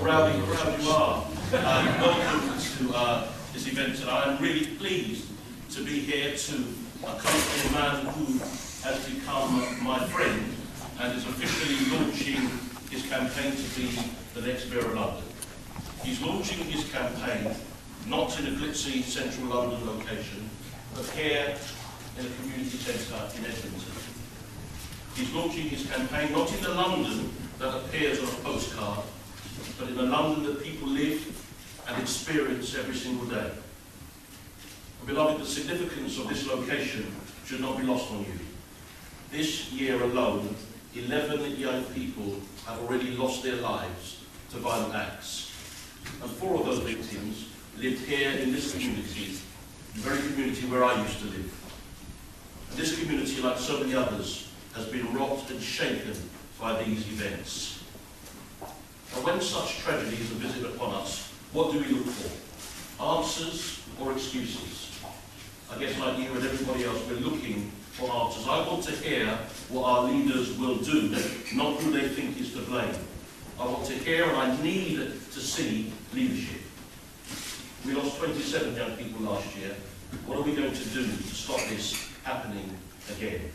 rowdy crowd you are. Welcome to this event tonight. I'm really pleased to be here to accompany a man who has become my friend and is officially launching his campaign to be the next Mayor of London. He's launching his campaign not in a glitzy central London location, but here in a community centre in Edmonton. He's launching his campaign not in the London that appears on a postcard, but in a London that people live and experience every single day. And beloved, the significance of this location should not be lost on you. This year alone, 11 young people have already lost their lives to violent acts. And 4 of those victims lived here in this community, the very community where I used to live. And this community, like so many others, has been rocked and shaken by these events. And when such tragedies are visited upon us, what do we look for? Answers or excuses? I guess like you and everybody else, we're looking for answers. I want to hear what our leaders will do, not who they think is to blame. I want to hear and I need to see leadership. We lost 27 young people last year. What are we going to do to stop this happening again?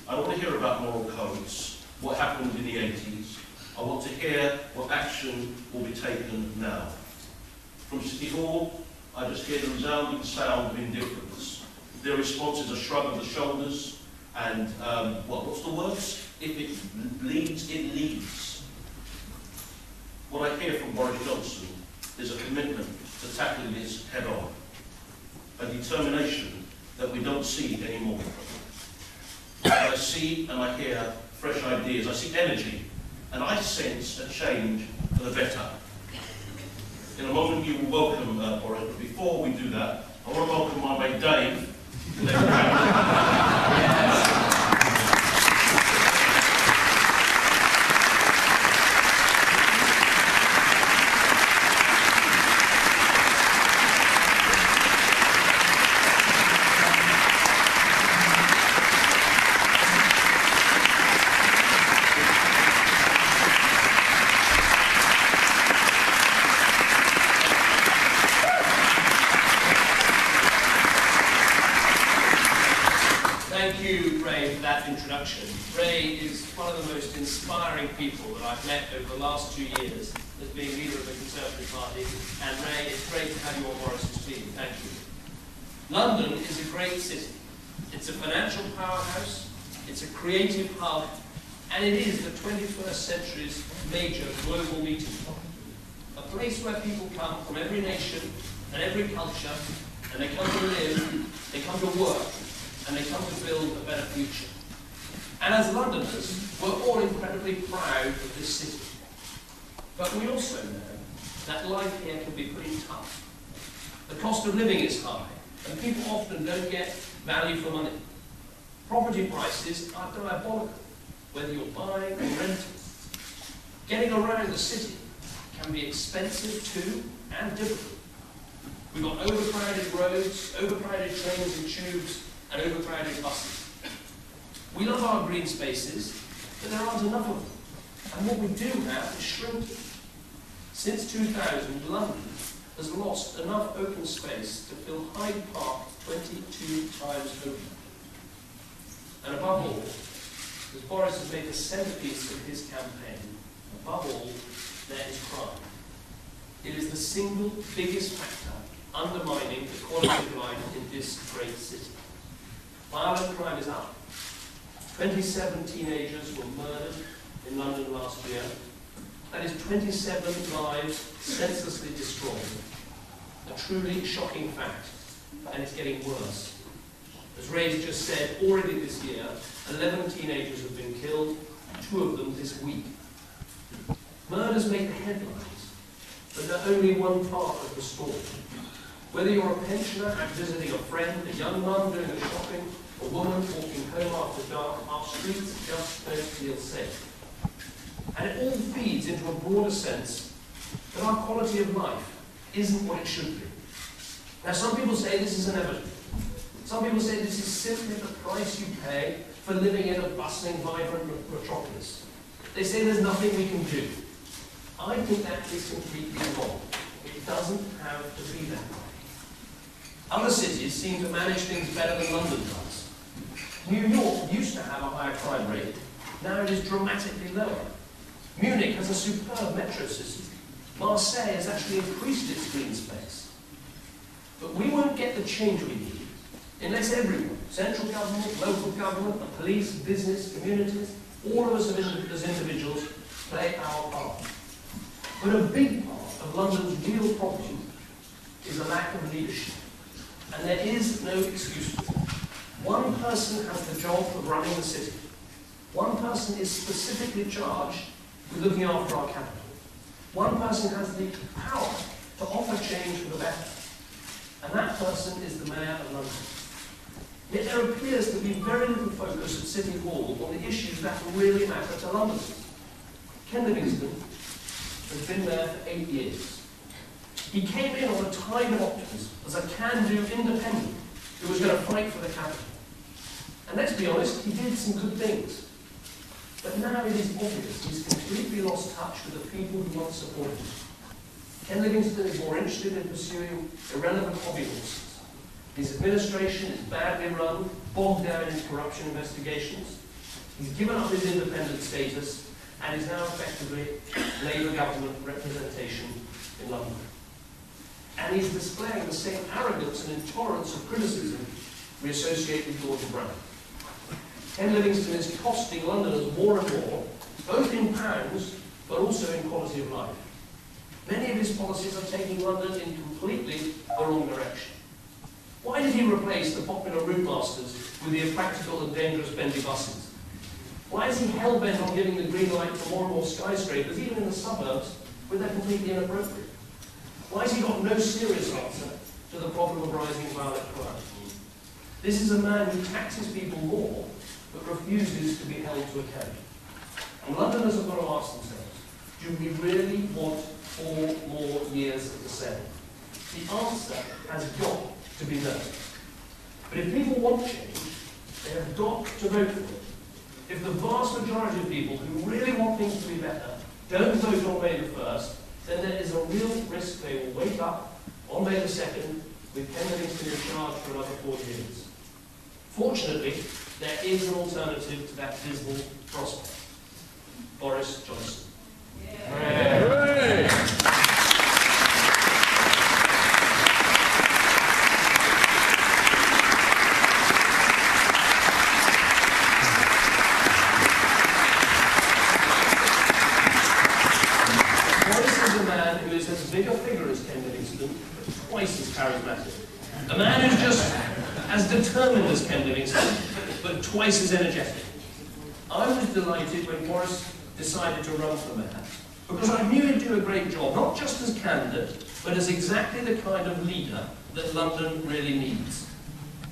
I want to hear about moral codes, what happened in the 80s. I want to hear what action will be taken now. From City Hall, I just hear the resounding sound of indifference. Their response is a shrug of the shoulders and, what's the words? If it bleeds, it leads. What I hear from Boris Johnson is a commitment to tackling this head on, a determination that we don't see anymore. I see and I hear fresh ideas, I see energy, and I sense a change for the better. In a moment you will welcome Boris, but before we do that, I want to welcome my mate Dave. Introduction. Ray is one of the most inspiring people that I've met over the last 2 years as being leader of the Conservative Party, and Ray, it's great to have you on Boris's team. Thank you. London is a great city. It's a financial powerhouse, it's a creative hub, and it is the 21st century's major global meeting point. A place where people come from every nation and every culture, and they come to live, they come to work, and they come to build a better future. And as Londoners, we're all incredibly proud of this city. But we also know that life here can be pretty tough. The cost of living is high, and people often don't get value for money. Property prices are diabolical, whether you're buying or renting. Getting around the city can be expensive too, and difficult. We've got overcrowded roads, overcrowded trains and tubes, and overcrowded buses. We love our green spaces, but there aren't enough of them. And what we do have is shrinking. Since 2000, London has lost enough open space to fill Hyde Park 22 times over. And above all, as Boris has made the centrepiece of his campaign, above all, there is crime. It is the single biggest factor undermining the quality of life in this great city. Violent crime is up. 27 teenagers were murdered in London last year. That is 27 lives senselessly destroyed. A truly shocking fact, and it's getting worse. As Ray's just said, already this year, 11 teenagers have been killed, 2 of them this week. Murders make the headlines, but they're only one part of the story. Whether you're a pensioner out visiting a friend, a young mum doing the shopping, a woman walking home after dark, our streets just don't feel safe. And it all feeds into a broader sense that our quality of life isn't what it should be. Now, some people say this is inevitable. Some people say this is simply the price you pay for living in a bustling, vibrant metropolis. They say there's nothing we can do. I think that is completely wrong. It doesn't have to be that way. Other cities seem to manage things better than London does. New York used to have a higher crime rate. Now it is dramatically lower. Munich has a superb metro system. Marseille has actually increased its green space. But we won't get the change we need unless everyone, central government, local government, the police, business, communities, all of us as individuals, play our part. But a big part of London's real problem is a lack of leadership. And there is no excuse for it. One person has the job of running the city. One person is specifically charged with looking after our capital. One person has the power to offer change for the better. And that person is the Mayor of London. Yet there appears to be very little focus at City Hall on the issues that really matter to Londoners. Ken Livingstone has been there for 8 years. He came in on a tide of optimism as a can-do independent who was going to fight for the capital. And let's be honest, he did some good things. But now it is obvious he's completely lost touch with the people who once supported him. Ken Livingstone is more interested in pursuing irrelevant hobby horses. His administration is badly run, bogged down in corruption investigations. He's given up his independent status and is now effectively Labour government representation in London. And he's displaying the same arrogance and intolerance of criticism we associate with Gordon Brown. Ken Livingstone is costing Londoners more and more, both in pounds, but also in quality of life. Many of his policies are taking London in completely the wrong direction. Why did he replace the popular route masters with the impractical and dangerous bendy buses? Why is he hell-bent on giving the green light to more and more skyscrapers, even in the suburbs, when they're completely inappropriate? Why has he got no serious answer to the problem of rising violent crime? This is a man who taxes people more, but refuses to be held to account. And Londoners have got to ask themselves, do we really want 4 more years of the same? The answer has got to be no. But if people want change, they have got to vote for it. If the vast majority of people who really want things to be better don't vote on May the 1st, then there is a real risk they will wake up on May the 2nd with Ken Livingstone in charge for another 4 years. Fortunately, there is an alternative to that dismal prospect. Boris Johnson. Hooray! As big a figure as Ken Livingstone, but twice as charismatic. A man who's just as determined as Ken Livingstone, but twice as energetic. I was delighted when Boris decided to run for mayor, because I knew he'd do a great job, not just as candidate, but as exactly the kind of leader that London really needs.